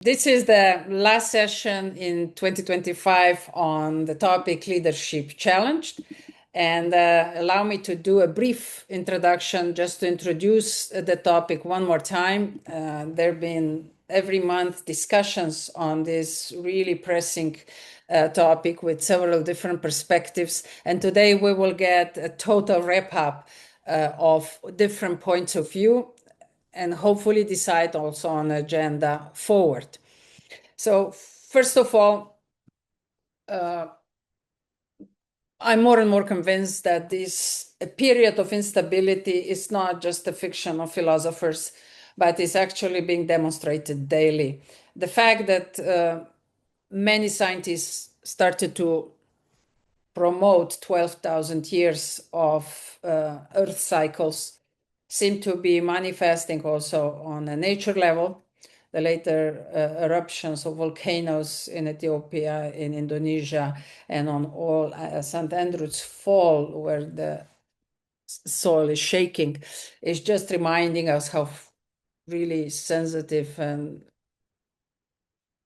This is the last session in 2025 on the topic Leadership Challenged. And allow me to do a brief introduction just to introduce the topic one more time. There have been every month discussions on this really pressing topic with several different perspectives. And today we will get a total wrap up of different points of view and hopefully decide also on agenda forward. So first of all, I'm more and more convinced that this period of instability is not just a fiction of philosophers, but is actually being demonstrated daily. The fact that many scientists started to promote 12,000 years of Earth cycles seem to be manifesting also on a nature level. The later eruptions of volcanoes in Ethiopia, in Indonesia, and on all St. Andrew's Fall, where the soil is shaking, is just reminding us how really sensitive and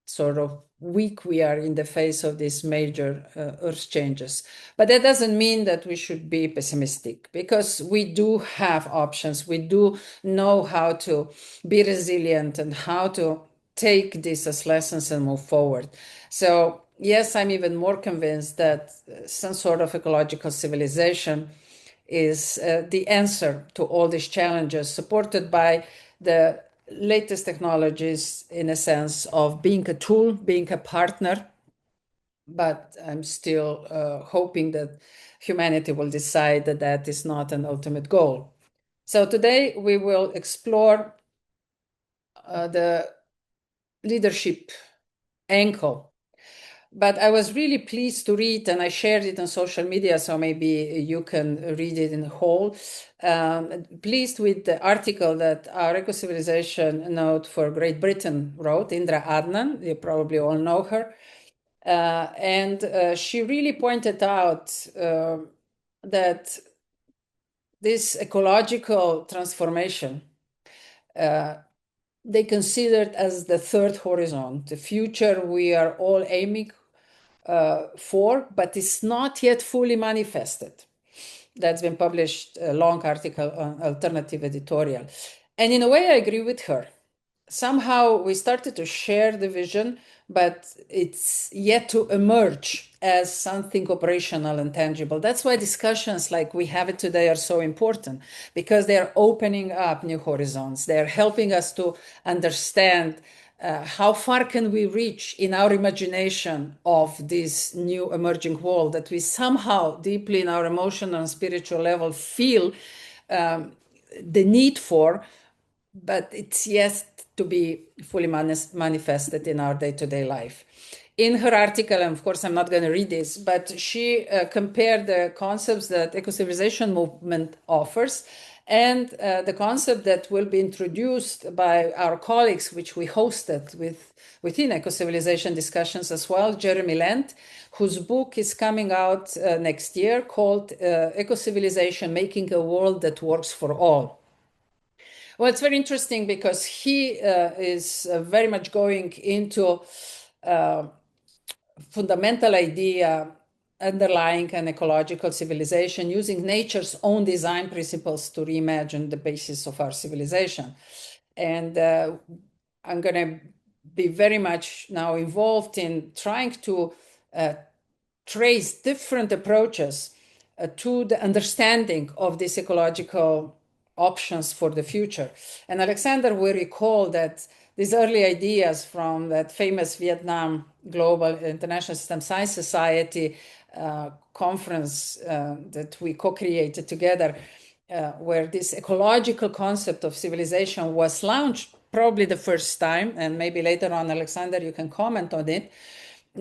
sort of weak we are in the face of these major earth changes. But that doesn't mean that we should be pessimistic, because we do have options. We do know how to be resilient and how to take this as lessons and move forward. So yes, I'm even more convinced that some sort of ecological civilization is the answer to all these challenges, supported by the latest technologies in a sense of being a tool, being a partner. But I'm still hoping that humanity will decide that that is not an ultimate goal. So today we will explore the leadership angle. But I was really pleased to read, and I shared it on social media, so maybe you can read it in whole. Pleased with the article that our eco-civilization note for Great Britain wrote, Indra Adnan. You probably all know her. And she really pointed out that this ecological transformation they considered as the third horizon, the future we are all aiming for, but it's not yet fully manifested. That's been published, a long article on Alternative Editorial. And in a way, I agree with her. Somehow we started to share the vision, but it's yet to emerge as something operational and tangible. That's why discussions like we have it today are so important, because they're opening up new horizons. They're helping us to understand how far can we reach in our imagination of this new emerging world that we somehow deeply in our emotional and spiritual level feel the need for, but it's yet to be fully manifested in our day-to-day life. In her article, and of course I'm not going to read this, but she compared the concepts that eco-civilization movement offers and the concept that will be introduced by our colleagues, which we hosted within eco-civilization discussions as well, Jeremy Lent, whose book is coming out next year called Eco-Civilization, Making a World That Works for All. Well, it's very interesting because he is very much going into fundamental idea underlying an ecological civilization using nature's own design principles to reimagine the basis of our civilization. And I'm going to be very much now involved in trying to trace different approaches to the understanding of this ecological options for the future. And Alexander will recall that these early ideas from that famous Vietnam Global International System Science Society conference that we co-created together, where this ecological concept of civilization was launched probably the first time, and maybe later on, Alexander, you can comment on it.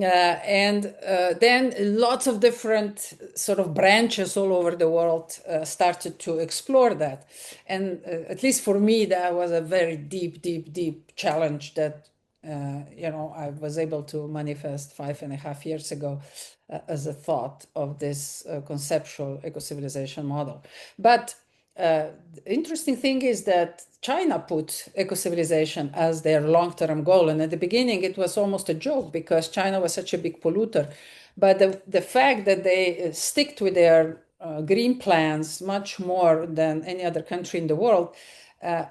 And then lots of different sort of branches all over the world started to explore that. And at least for me, that was a very deep challenge that, I was able to manifest 5.5 years ago as a thought of this conceptual eco-civilization model. But the interesting thing is that China put eco-civilization as their long-term goal. And at the beginning, it was almost a joke because China was such a big polluter. But the fact that they stick to their green plans much more than any other country in the world,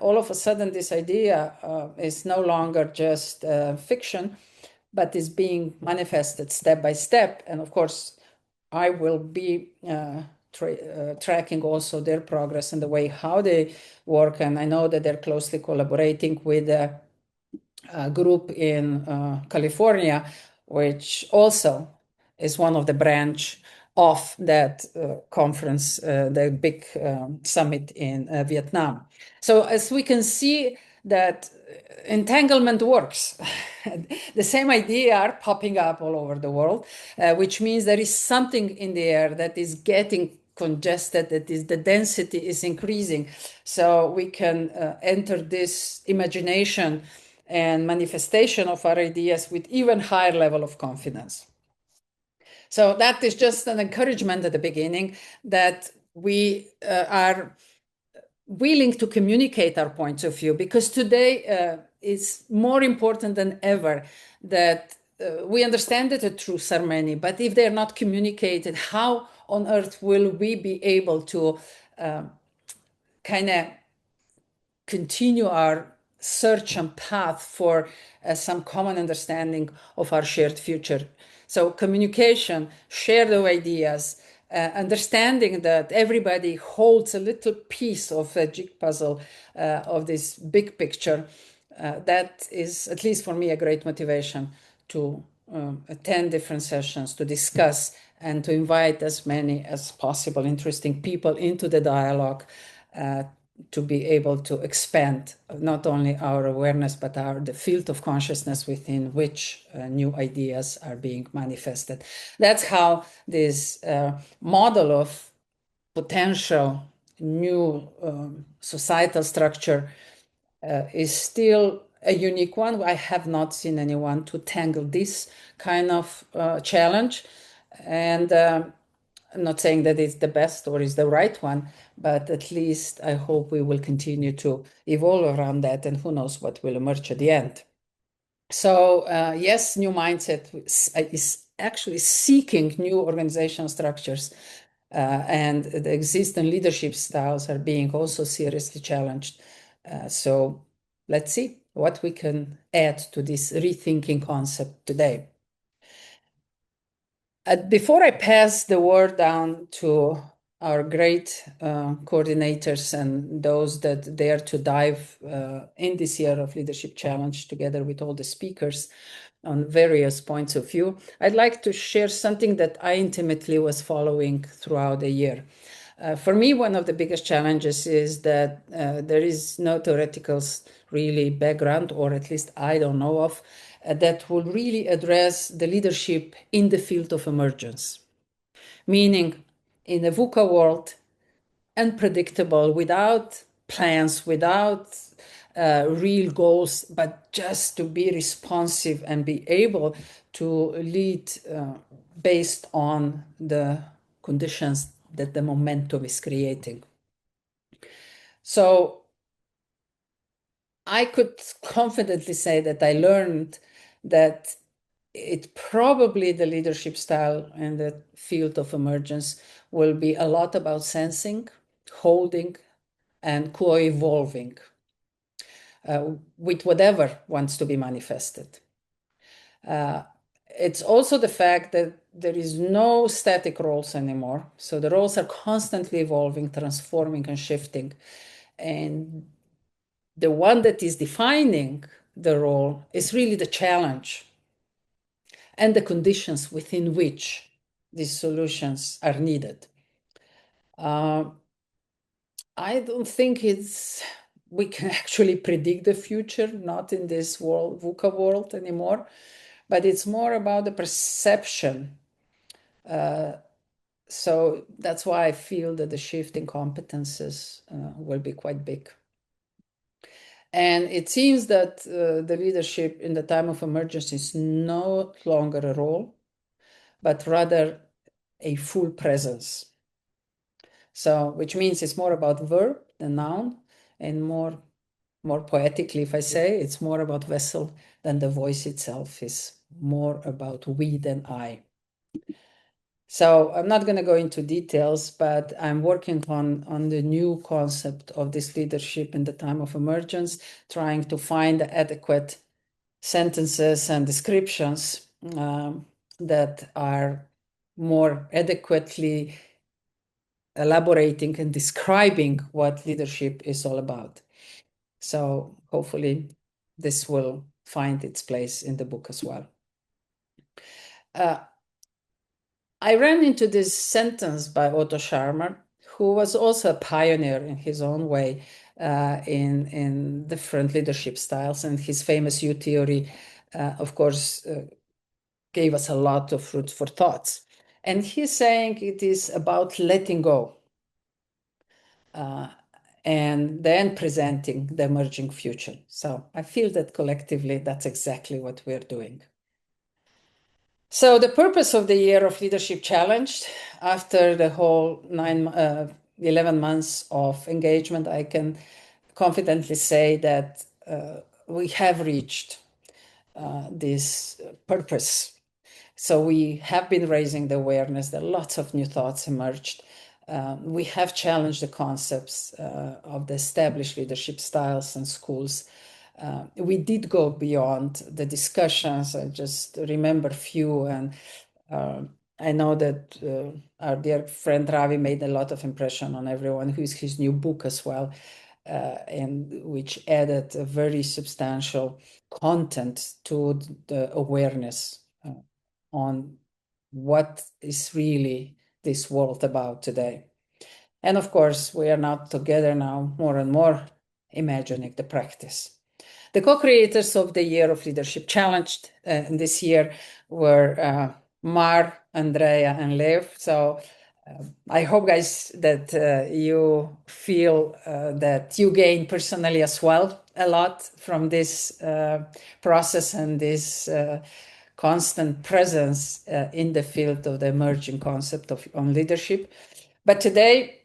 all of a sudden, this idea is no longer just fiction, but is being manifested step by step. And of course, I will be tracking also their progress and the way how they work. And I know that they're closely collaborating with a group in California, which also is one of the branch of that conference, the big summit in Vietnam. So as we can see that entanglement works. The same idea are popping up all over the world, which means there is something in the air that is getting congested, that is the density is increasing. So we can enter this imagination and manifestation of our ideas with even higher level of confidence. So that is just an encouragement at the beginning that we are willing to communicate our points of view, because today it's more important than ever that we understand that the truths are many, but if they're not communicated, how on earth will we be able to kind of continue our search and path for some common understanding of our shared future? So communication, share the ideas, understanding that everybody holds a little piece of a jig puzzle of this big picture. That is, at least for me, a great motivation to attend different sessions, to discuss, and to invite as many as possible interesting people into the dialogue, to be able to expand not only our awareness, but the field of consciousness within which new ideas are being manifested. That's how this model of potential new societal structure is still a unique one. I have not seen anyone to tackle this kind of challenge. And I'm not saying that it's the best or is the right one, but at least I hope we will continue to evolve around that, and who knows what will emerge at the end. So yes, new mindset is actually seeking new organizational structures, and the existing leadership styles are being also seriously challenged. So let's see what we can add to this rethinking concept today. Before I pass the word down to our great coordinators and those that dare to dive in this year of Leadership Challenge together with all the speakers on various points of view, I'd like to share something that I intimately was following throughout the year. For me, one of the biggest challenges is that there is no theoretical really background, or at least I don't know of, that will really address the leadership in the field of emergence. Meaning, in a VUCA world, unpredictable, without plans, without real goals, but just to be responsive and be able to lead based on the conditions that the momentum is creating. So I could confidently say that I learned that it probably the leadership style in the field of emergence will be a lot about sensing, holding, and co-evolving with whatever wants to be manifested. It's also the fact that there is no static roles anymore. So the roles are constantly evolving, transforming, and shifting. And the one that is defining the role is really the challenge and the conditions within which these solutions are needed. I don't think we can actually predict the future, not in this world, VUCA world anymore, but it's more about the perception. So that's why I feel that the shift in competences will be quite big. And it seems that the leadership in the time of emergency is no longer a role, but rather a full presence. So, which means it's more about verb than noun, and more poetically, if I say, it's more about vessel than the voice itself, is more about we than I. So I'm not going to go into details, but I'm working on the new concept of this leadership in the time of emergence, trying to find adequate sentences and descriptions that are more adequately elaborating and describing what leadership is all about. So hopefully this will find its place in the book as well. I ran into this sentence by Otto Scharmer, who was also a pioneer in his own way in different leadership styles. And his famous U theory, of course, gave us a lot of food for thoughts. And he's saying it is about letting go and then presenting the emerging future. So I feel that collectively, that's exactly what we're doing. So the purpose of the Year of Leadership Challenge, after the whole 11 months of engagement, I can confidently say that we have reached this purpose. So we have been raising the awareness that lots of new thoughts emerged. We have challenged the concepts of the established leadership styles and schools. We did go beyond the discussions. I just remember few, and I know that our dear friend Ravi made a lot of impression on everyone, who's his new book as well, and which added a very substantial content to the awareness on what is really this world about today. And of course, we are now together now more and more imagining the practice. The co-creators of the Year of Leadership Challenge this year were Mar, Andrea, and Lev. So I hope, guys, that you feel that you gain personally as well a lot from this process and this constant presence in the field of the emerging concept of on leadership. But today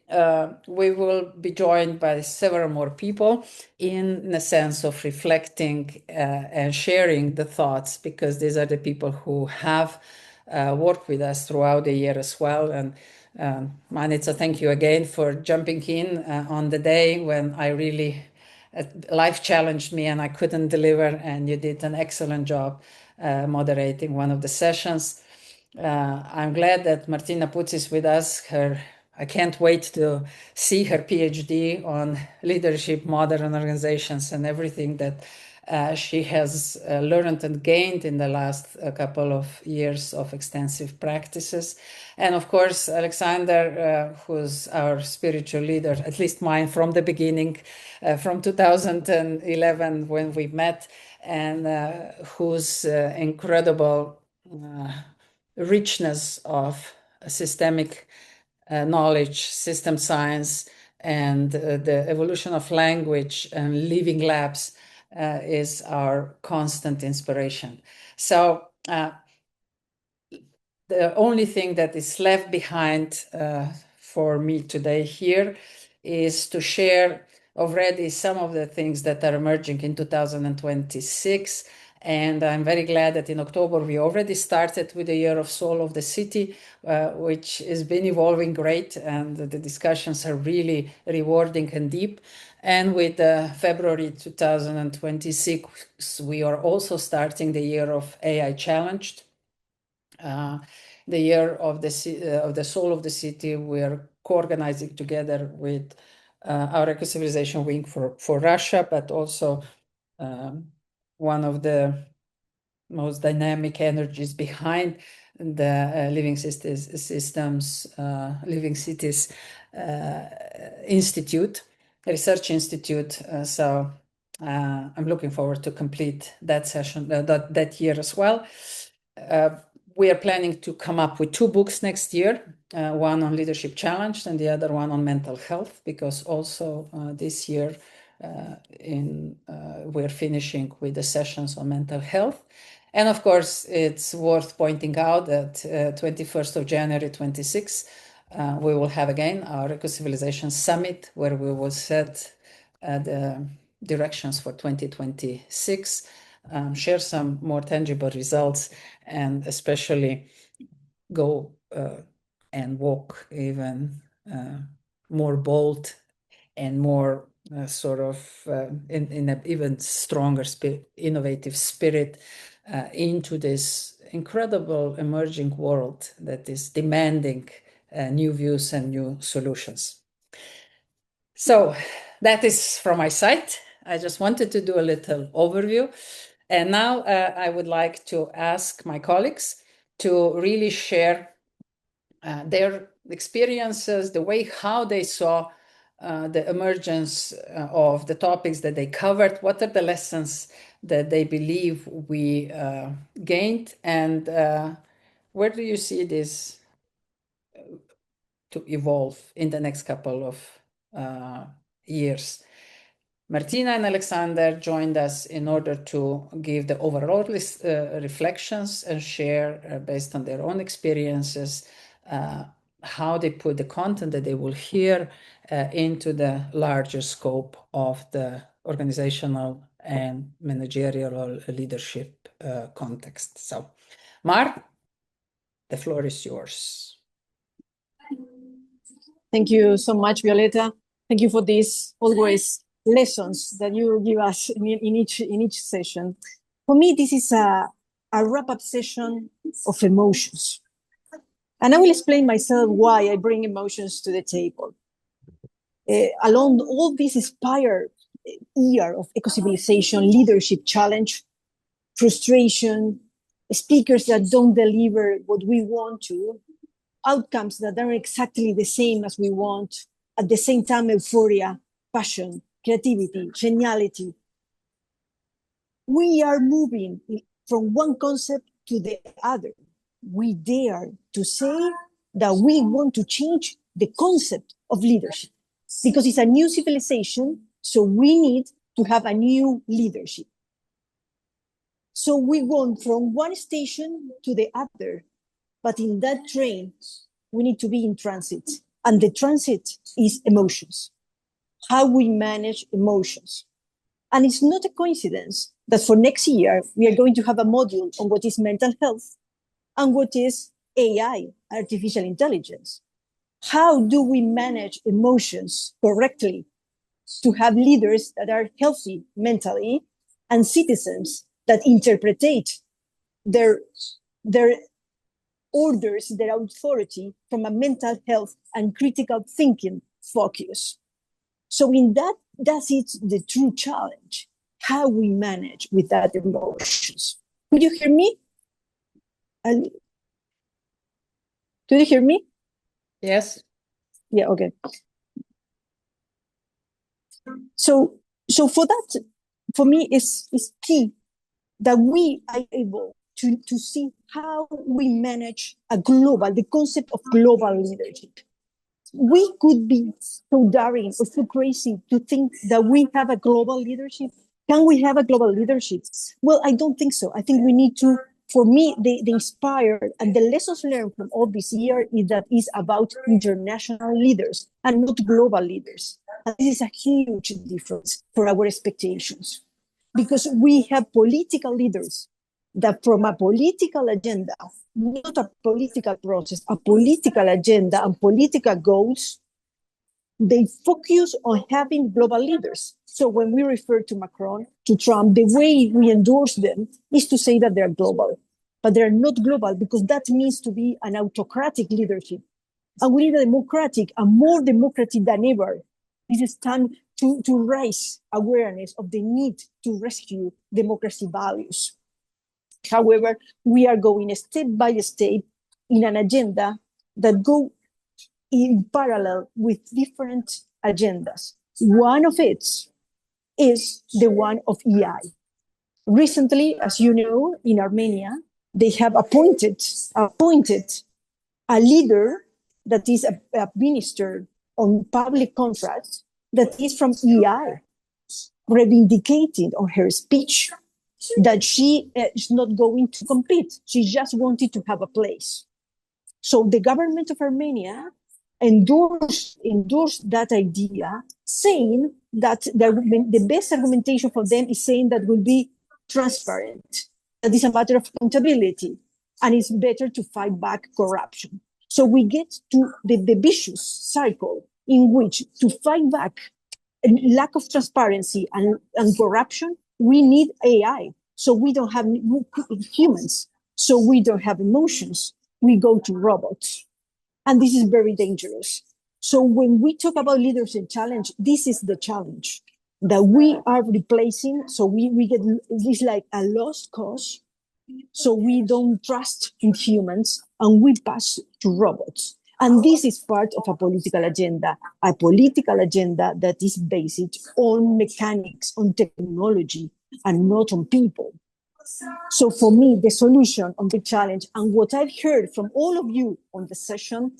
we will be joined by several more people in the sense of reflecting and sharing the thoughts, because these are the people who have worked with us throughout the year as well. And Manica, thank you again for jumping in on the day when I really life challenged me and I couldn't deliver, and you did an excellent job moderating one of the sessions. I'm glad that Martina Putz is with us. I can't wait to see her PhD on leadership, modern organizations, and everything that she has learned and gained in the last couple of years of extensive practices. And of course, Alexander, who's our spiritual leader, at least mine from the beginning, from 2011 when we met, and whose incredible richness of systemic knowledge, system science, and the evolution of language and living labs is our constant inspiration. So the only thing that is left behind for me today here is to share already some of the things that are emerging in 2026. And I'm very glad that in October we already started with the Year of Soul of the City, which has been evolving great, and the discussions are really rewarding and deep. And with February 2026, we are also starting the Year of AI Challenged. The Year of the Soul of the City, we are co-organizing together with our Eco-Civilization Wing for Russia, but also one of the most dynamic energies behind the Living Systems, Living Cities Institute, Research Institute. So I'm looking forward to complete that session, that year as well. We are planning to come up with 2 books next year, one on leadership challenge and the other one on mental health, because also this year we're finishing with the sessions on mental health. And of course, it's worth pointing out that 21st of January 26, We will have again our Eco-Civilization Summit, where we will set the directions for 2026, share some more tangible results, and especially go and walk even more bold and more in an even stronger innovative spirit into this incredible emerging world that is demanding new views and new solutions. So that is from my side. I just wanted to do a little overview. And now I would like to ask my colleagues to really share their experiences, the way how they saw the emergence of the topics that they covered, what are the lessons that they believe we gained, and where do you see this to evolve in the next couple of years? Martina and Alexander joined us in order to give the overall reflections and share, based on their own experiences, how they put the content that they will hear into the larger scope of the organizational and managerial leadership context. So, Mark, the floor is yours. Thank you so much, Violeta. Thank you for these always lessons that you give us in each session. For me, this is a wrap-up session of emotions. And I will explain myself why I bring emotions to the table. Along all this inspired year of eco-civilization, leadership challenge, frustration, speakers that don't deliver what we want to, outcomes that are exactly the same as we want, at the same time, euphoria, passion, creativity, geniality. We are moving from one concept to the other. We dare to say that we want to change the concept of leadership because it's a new civilization, so we need to have a new leadership. So we went from one station to the other, but in that train, we need to be in transit. And the transit is emotions, how we manage emotions. And it's not a coincidence that for next year, we are going to have a module on what is mental health and what is AI, artificial intelligence. How do we manage emotions correctly to have leaders that are healthy mentally and citizens that interpret their orders, their authority from a mental health and critical thinking focus. So in that's it, the true challenge, how we manage with that emotions. Could you hear me? Do you hear me? Yes. Yeah, okay. So for that, for me, it's key that we are able to see how we manage the concept of global leadership. We could be so daring or so crazy to think that we have a global leadership. Can we have a global leadership? Well, I don't think so. I think we need to, for me, the inspired and the lessons learned from all this year is that it's about international leaders and not global leaders. And this is a huge difference for our expectations because we have political leaders that from a political agenda, not a political process, a political agenda and political goals, they focus on having global leaders. So when we refer to Macron, to Trump, the way we endorse them is to say that they're global, but they're not global because that means to be an autocratic leadership. And we need a democratic, and more democratic than ever. This is time to raise awareness of the need to rescue democracy values. However, we are going step by step in an agenda that go in parallel with different agendas. One of it is the one of EI. Recently, as you know, in Armenia, they have appointed a leader that is a minister on public contracts that is from EI, reivindicating on her speech that she is not going to compete. She just wanted to have a place. So the government of Armenia endorsed that idea, saying that the best argumentation for them is saying that will be transparent, that is a matter of accountability, and it's better to fight back corruption. So we get to the vicious cycle in which to fight back a lack of transparency and corruption, we need AI. So we don't have humans. So we don't have emotions. We go to robots. And this is very dangerous. So when we talk about leadership challenge, this is the challenge that we are replacing. So we get this like a lost cause. So we don't trust in humans and we pass to robots. And this is part of a political agenda that is based on mechanics, on technology, and not on people. So for me, the solution on the challenge and what I've heard from all of you on the session,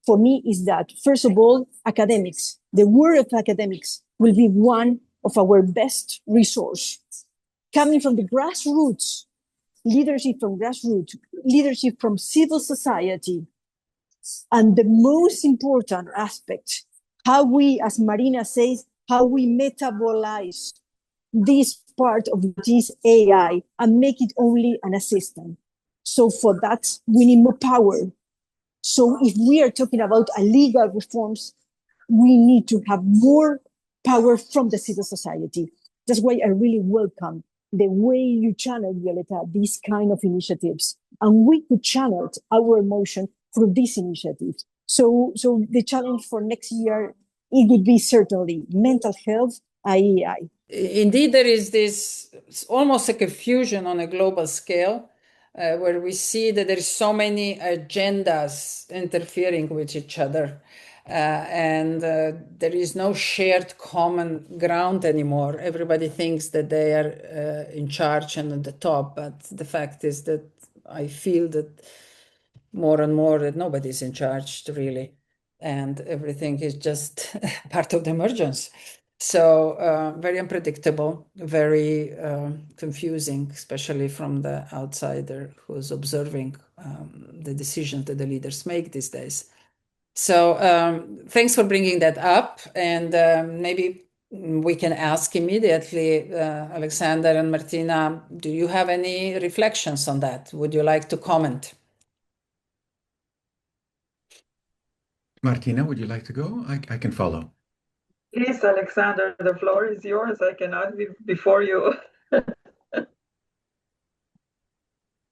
for me is that, first of all, academics, the work of academics will be one of our best resource. Coming from the grassroots, leadership from grassroots, leadership from civil society, and the most important aspect, how we, as Marina says, how we metabolize this part of this AI and make it only an assistant. So for that, we need more power. So if we are talking about a legal reforms, we need to have more power from the civil society. That's why I really welcome the way you channel, Violeta, these kind of initiatives. And we could channel our emotion through these initiatives. So the challenge for next year, it would be certainly mental health, AI. Indeed, there is this almost like a fusion on a global scale, where we see that there is so many agendas interfering with each other. And there is no shared common ground anymore. Everybody thinks that they are in charge and at the top, but the fact is that I feel that more and more that nobody's in charge really, and everything is just part of the emergence. So very unpredictable, very confusing, especially from the outsider who's observing the decisions that the leaders make these days. So thanks for bringing that up. And maybe we can ask immediately, Alexander and Martina, do you have any reflections on that? Would you like to comment? Martina, would you like to go? I can follow. Please, Alexander, the floor is yours. I cannot be before you.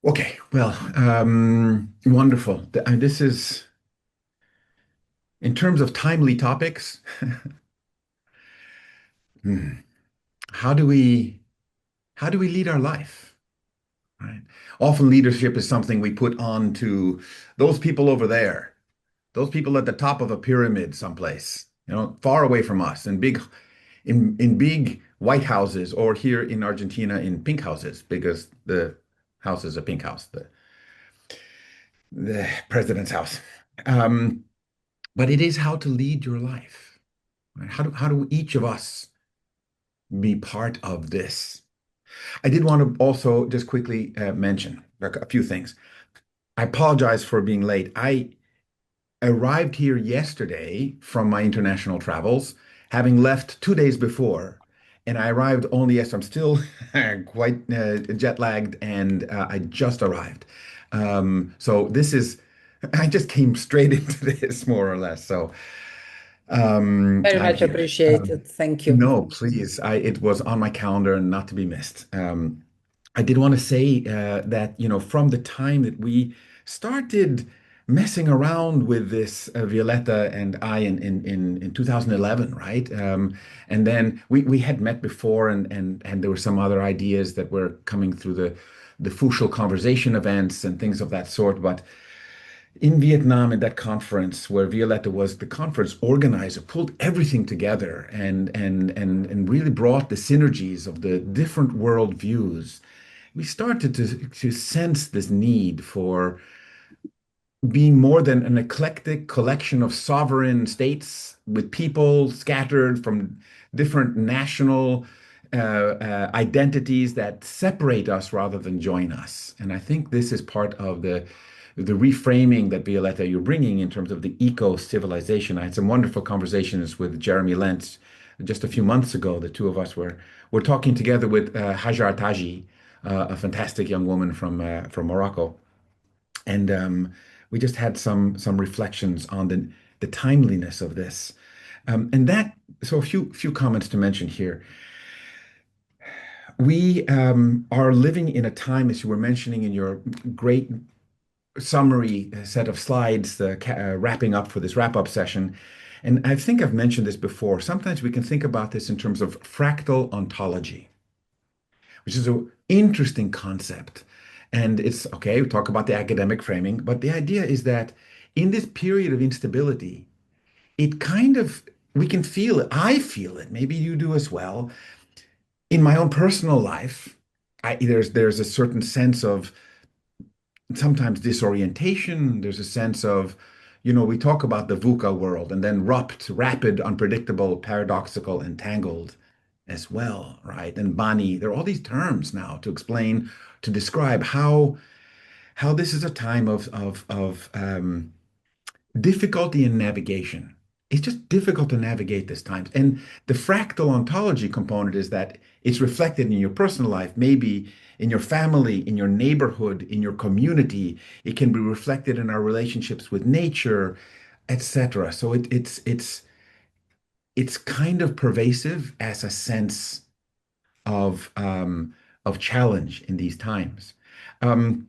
Okay, well, wonderful. This is, in terms of timely topics, how do we lead our life? Right? Often leadership is something we put on to those people over there, those people at the top of a pyramid someplace, far away from us, in big white houses, or here in Argentina in pink houses, because the house is a pink house, the president's house. But it is how to lead your life. Right? How do each of us be part of this? I did want to also just quickly mention a few things. I apologize for being late. I arrived here yesterday from my international travels, having left 2 days before. And I arrived only as I'm still quite jet lagged, and I just arrived. So I just came straight into this, more or less. So Very I'm much here. appreciated. Thank you. No, please. It was on my calendar and not to be missed. I did want to say that, from the time that we started messing around with this, Violetta and I, in 2011, right? And then we had met before, and there were some other ideas that were coming through the Fushel conversation events and things of that sort. But in Vietnam, at that conference where Violetta was the conference organizer, pulled everything together and really brought the synergies of the different worldviews. We started to sense this need for being more than an eclectic collection of sovereign states with people scattered from different national identities that separate us rather than join us. And I think this is part of the the reframing that Violetta you're bringing in terms of the eco-civilization. I had some wonderful conversations with Jeremy Lentz just a few months ago. The two of us were talking together with Hajar Taji, a fantastic young woman from Morocco, and we just had some reflections on the timeliness of this. And that, so a few comments to mention here. We are living in a time, as you were mentioning in your great summary set of slides, wrapping up for this wrap-up session. And I think I've mentioned this before. Sometimes we can think about this in terms of fractal ontology, which is an interesting concept. And it's okay, we talk about the academic framing, but the idea is that in this period of instability, it kind of, we can feel it. I feel it. Maybe you do as well. In my own personal life, there's a certain sense of sometimes disorientation. There's a sense of, we talk about the VUCA world and then rupt, rapid, unpredictable, paradoxical, entangled as well, right? And Bani, there are all these terms now to explain, to describe how this is a time of difficulty in navigation. It's just difficult to navigate this time. And the fractal ontology component is that it's reflected in your personal life, maybe in your family, in your neighborhood, in your community. It can be reflected in our relationships with nature, etc. So it's kind of pervasive as a sense of challenge in these times. And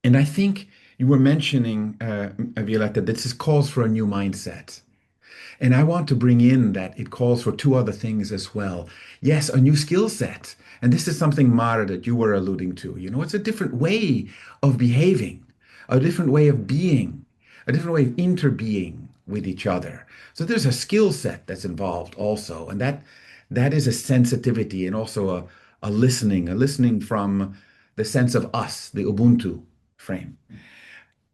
I think you were mentioning, Violetta, that this calls for a new mindset. And I want to bring in that it calls for two other things as well. Yes, a new skill set. And this is something, Mara, that you were alluding to. It's a different way of behaving, a different way of being, a different way of interbeing with each other. So there's a skill set that's involved also. And that is a sensitivity and also a listening from the sense of us, the Ubuntu frame.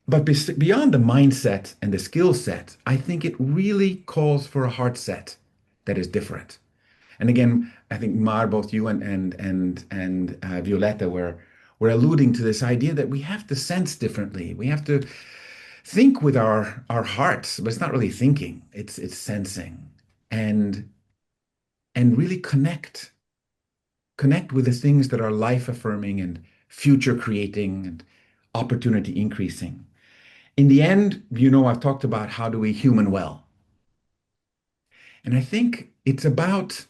But beyond the mindset and the skill set, I think it really calls for a heart set that is different. And again, I think Mar, both you and Violetta were alluding to this idea that we have to sense differently. We have to think with our hearts, but it's not really thinking; it's sensing, and really connect with the things that are life affirming and future creating and opportunity increasing. In the end, I've talked about how do we human well. And I think it's about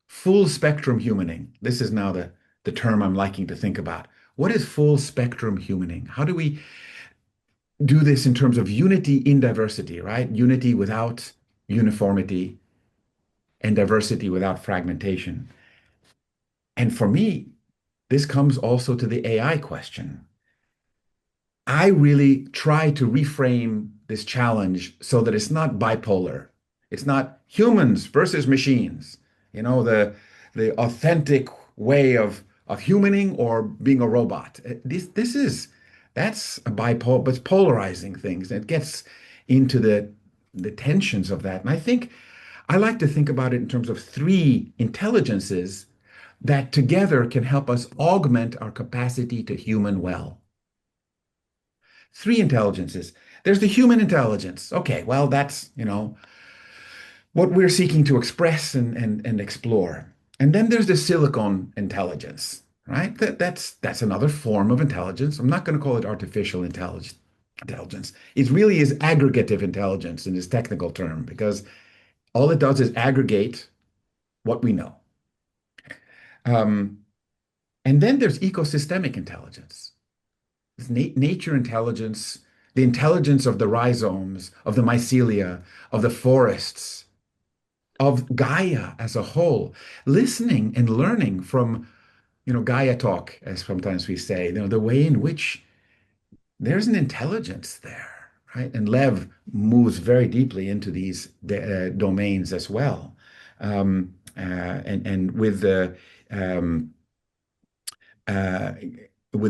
full spectrum humaning. This is now the term I'm liking to think about. What is full spectrum humaning? How do we do this in terms of unity in diversity, right? Unity without uniformity and diversity without fragmentation. And for me, this comes also to the AI question. I really try to reframe this challenge so that it's not bipolar. It's not humans versus machines, the authentic way of humaning or being a robot. That's a bipolar, but it's polarizing things. It gets into the tensions of that. And I think I like to think about it in terms of three intelligences that together can help us augment our capacity to human well. Three intelligences. There's the human intelligence. Okay, well, that's, what we're seeking to express and explore. And then there's the silicon intelligence, right? That's another form of intelligence. I'm not going to call it artificial intelligence. It really is aggregative intelligence in this technical term, because all it does is aggregate what we know. And then there's ecosystemic intelligence. Nature intelligence, the intelligence of the rhizomes, of the mycelia, of the forests, of Gaia as a whole, listening and learning from, Gaia talk, as sometimes we say, the way in which there's an intelligence there, right? And Lev moves very deeply into these domains as well. And with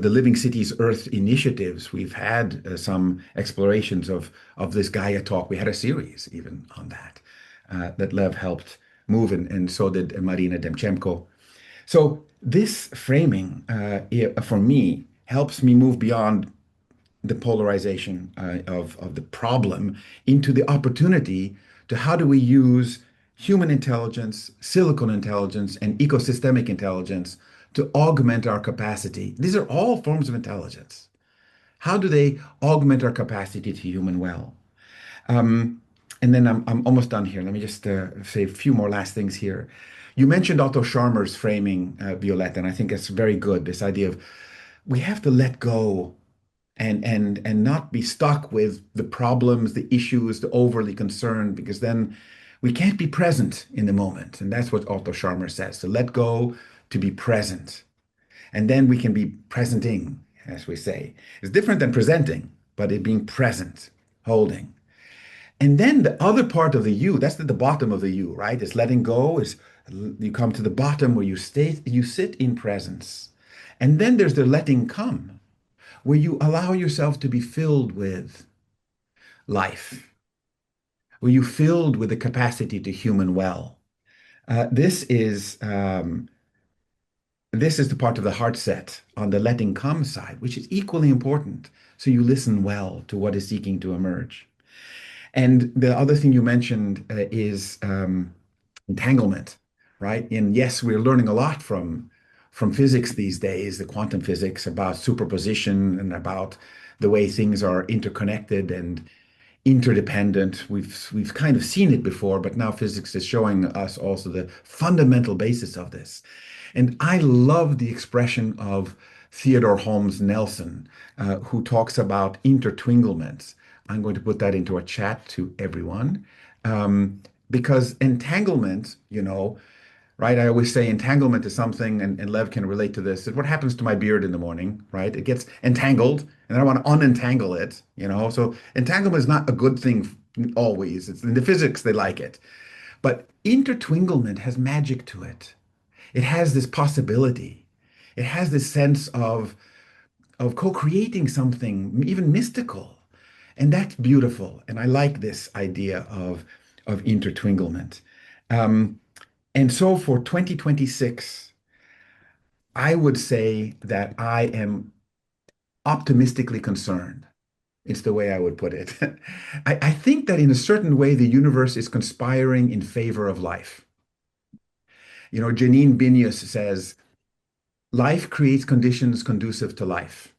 the Living Cities Earth initiatives, we've had some explorations of this Gaia talk. We had a series even on that Lev helped move, and so did Marina Demchenko. So this framing, for me, helps me move beyond the polarization of the problem into the opportunity to how do we use human intelligence, silicon intelligence, and ecosystemic intelligence to augment our capacity. These are all forms of intelligence. How do they augment our capacity to human well? And then I'm almost done here. Let me just say a few more last things here. You mentioned Otto Scharmer's framing, Violetta, and I think it's very good. This idea of we have to let go and not be stuck with the problems, the issues, the overly concerned, because then we can't be present in the moment. And that's what Otto Scharmer says, to let go, to be present. And then we can be presenting, as we say. It's different than presenting, but it being present, holding. And then the other part of the U, that's the bottom of the U, right? Is letting go, is you come to the bottom where you sit in presence. And then there's the letting come, where you allow yourself to be filled with life, where you filled with the capacity to human well. This is the part of the heart set on the letting come side, which is equally important. So you listen well to what is seeking to emerge. And the other thing you mentioned is entanglement, right? And yes, we're learning a lot from physics these days, the quantum physics, about superposition and about the way things are interconnected and interdependent. We've kind of seen it before, but now physics is showing us also the fundamental basis of this. And I love the expression of Theodore Holmes Nelson, who talks about intertwinglements. I'm going to put that into a chat to everyone. Because entanglement, right? I always say entanglement is something, and Lev can relate to this. Is what happens to my beard in the morning, right? It gets entangled, and then I want to unentangle it, So entanglement is not a good thing always. It's in the physics, they like it. But intertwinglement has magic to it. It has this possibility. It has this sense of co-creating something even mystical. And that's beautiful. And I like this idea of intertwinglement. And so for 2026, I would say that I am optimistically concerned. It's the way I would put it. I think that in a certain way, the universe is conspiring in favor of life. Janine Benyus says, life creates conditions conducive to life.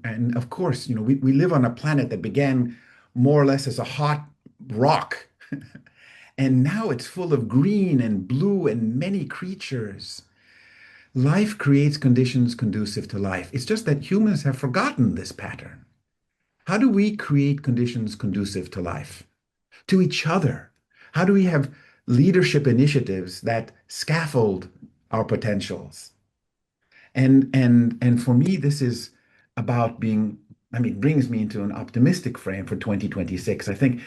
And of course, we live on a planet that began more or less as a hot rock. And now it's full of green and blue and many creatures. Life creates conditions conducive to life. It's just that humans have forgotten this pattern. How do we create conditions conducive to life? To each other? How do we have leadership initiatives that scaffold our potentials? And for me, this is about it brings me into an optimistic frame for 2026. I think,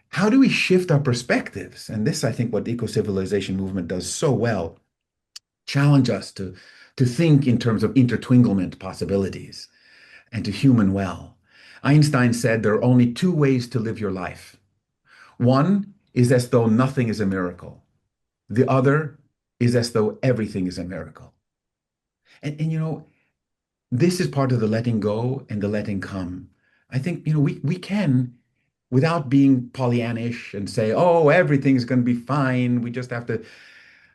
how do we shift our perspectives? And this, I think, what the eco-civilization movement does so well, challenge us to think in terms of intertwinglement possibilities and to human well. Einstein said there are only two ways to live your life. One is as though nothing is a miracle. The other is as though everything is a miracle. And this is part of the letting go and the letting come. I think, we can, without being Pollyannish and say, oh, everything's going to be fine. We just have to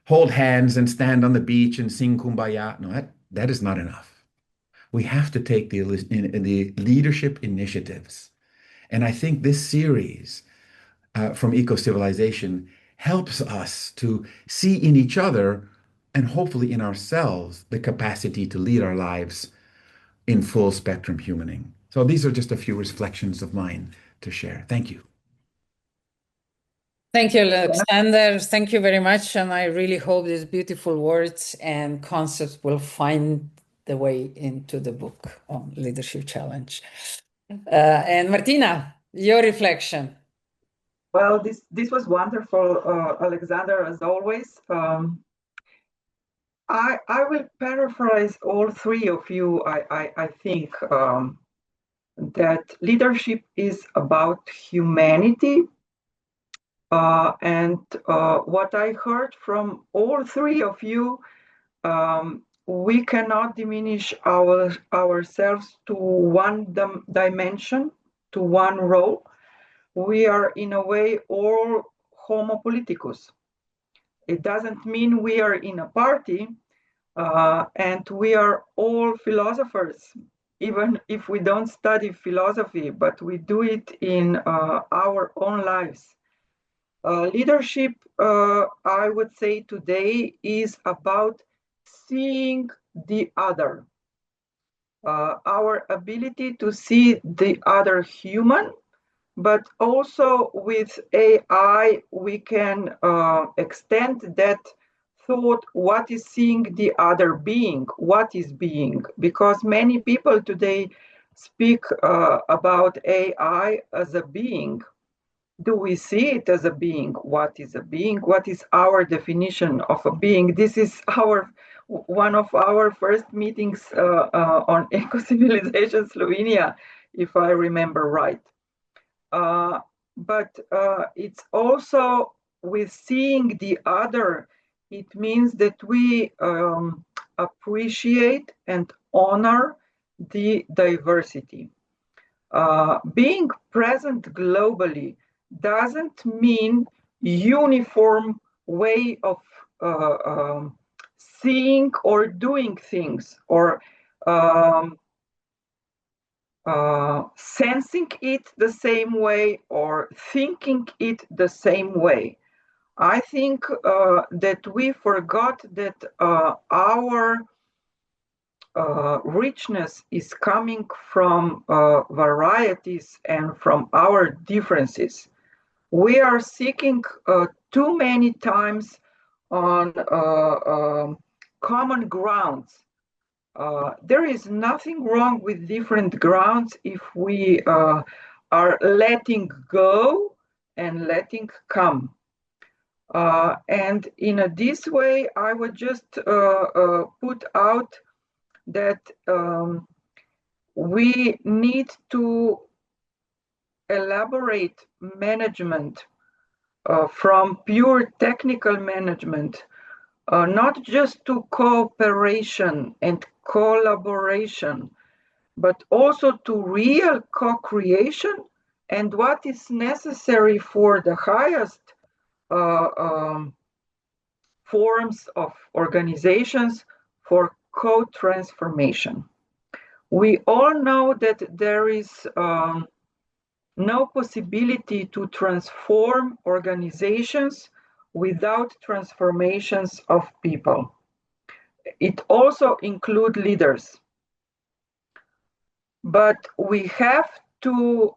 hold hands and stand on the beach and sing Kumbaya. No, that is not enough. We have to take the leadership initiatives. And I think this series from Eco-Civilization helps us to see in each other and hopefully in ourselves the capacity to lead our lives in full spectrum humaning. So these are just a few reflections of mine to share. Thank you. Thank you, Alexander. Thank you very much. And I really hope these beautiful words and concepts will find the way into the book on Leadership Challenge. And Martina, your reflection. Well, this was wonderful, Alexander, as always. I will paraphrase all three of you. I think that leadership is about humanity. And what I heard from all three of you we cannot diminish ourselves to one dimension, to one role. We are in a way all homo politicus. It doesn't mean we are in a party and we are all philosophers, even if we don't study philosophy, but we do it in our own lives. Leadership, I would say today, is about seeing the other. Our ability to see the other human, but also with AI, we can extend that thought, what is seeing the other being, what is being, because many people today speak about AI as a being. Do we see it as a being? What is a being? What is our definition of a being? This is one of our first meetings on eco-civilization Slovenia, if I remember right. But it's also with seeing the other, it means that we appreciate and honor the diversity. Being present globally doesn't mean uniform way of seeing or doing things, or sensing it the same way or thinking it the same way. I think that we forgot that our richness is coming from varieties and from our differences. We are seeking too many times on common grounds. There is nothing wrong with different grounds if we are letting go and letting come. And in this way, I would just put out that we need to elaborate management from pure technical management, not just to cooperation and collaboration, but also to real co-creation and what is necessary for the highest forms of organizations for co-transformation. We all know that there is no possibility to transform organizations without transformations of people. It also includes leaders. But we have to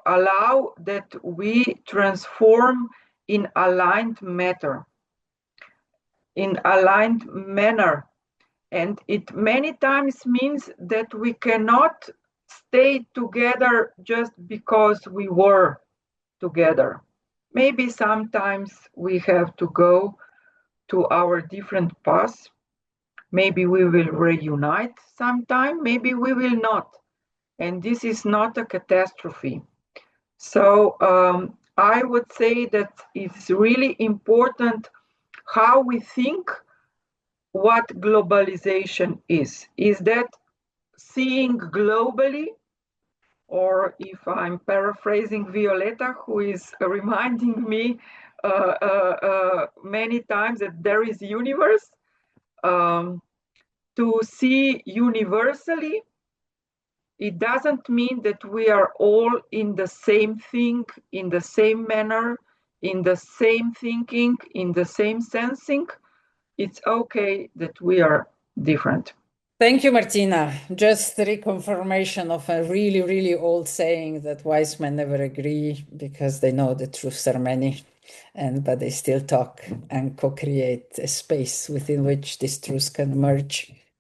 allow that we transform in aligned manner. And it many times means that we cannot stay together just because we were together. Maybe sometimes we have to go to our different paths. Maybe we will reunite sometime, maybe we will not. And this is not a catastrophe. So I would say that it's really important how we think what globalization is. Is that seeing globally? Or if I'm paraphrasing Violeta, who is reminding me many times that there is universe, to see universally, it doesn't mean that we are all in the same thing, in the same manner, in the same thinking, in the same sensing. It's okay that we are different. Thank you, Martina. Just the reconfirmation of a really, really old saying that wise men never agree because they know the truths are many, but they still talk and co-create a space within which these truths can emerge.